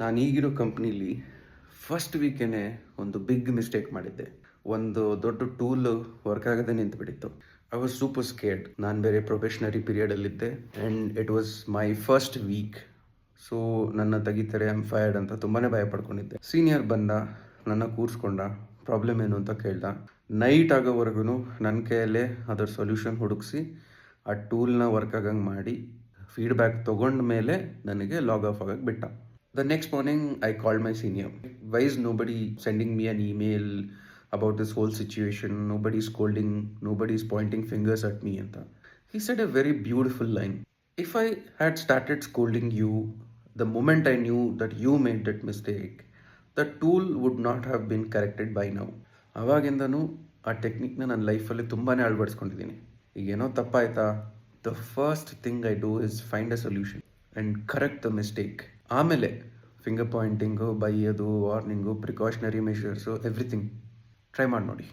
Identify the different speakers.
Speaker 1: ನಾನು ಈಗಿರೋ ಕಂಪ್ನೀಲಿ ಫಸ್ಟ್ ವೀಕೇನೆ ಒಂದು ಬಿಗ್ ಮಿಸ್ಟೇಕ್ ಮಾಡಿದ್ದೆ. ಒಂದು ದೊಡ್ಡ ಟೂಲ್ ವರ್ಕ್ ಆಗದೆ ನಿಂತುಬಿಟ್ಟಿತ್ತು. I was super scared. ನಾನು ಬೇರೆ ಪ್ರೊಬೇಷನರಿ ಪೀರಿಯಡಲ್ಲಿದ್ದೆ and it was my first week. So ನನ್ನ ತೆಗಿತಾರೆ, ಐ ಆಮ್ ಫೈರ್ಡ್ ಅಂತ ತುಂಬಾ ಭಯ ಪಡ್ಕೊಂಡಿದ್ದೆ. ಸೀನಿಯರ್ ಬಂದ, ನನ್ನ ಕೂರಿಸ್ಕೊಂಡ, ಪ್ರಾಬ್ಲಮ್ ಏನು ಅಂತ ಕೇಳ್ದ. ನೈಟ್ ಆಗೋವರೆಗೂ ನನ್ನ ಕೈಯಲ್ಲೇ ಅದರ ಸೊಲ್ಯೂಷನ್ ಹುಡುಕಿಸಿ ಆ ಟೂಲ್ನ ವರ್ಕ್ ಆಗಂಗೆ ಮಾಡಿ ಫೀಡ್ಬ್ಯಾಕ್ ತೊಗೊಂಡ ಮೇಲೆ ನನಗೆ ಲಾಗ್ ಆಫ್ ಆಗಕ್ಕೆ ಬಿಟ್ಟ. The next morning, I called my senior. Why is nobody sending me an email about this whole situation? Nobody's scolding, nobody's pointing fingers at me. Anta. He said a very beautiful line. If I had started scolding you the moment I knew that you made that mistake, the tool would not have been corrected by now. ಅವಾಗಿಂದನೂ ಆ ಟೆಕ್ನಿಕ್ನ ನನ್ನ ಲೈಫಲ್ಲಿ ತುಂಬಾ ಅಳವಡಿಸ್ಕೊಂಡಿದ್ದೀನಿ. ಈಗೇನೋ ತಪ್ಪಾಯ್ತಾ, the first thing I do is find a solution and correct the mistake. ಆಮೇಲೆ finger pointing, ಬೈಯೋದು, warning, precautionary measures, everything try ಮಾಡಿ ನೋಡಿ.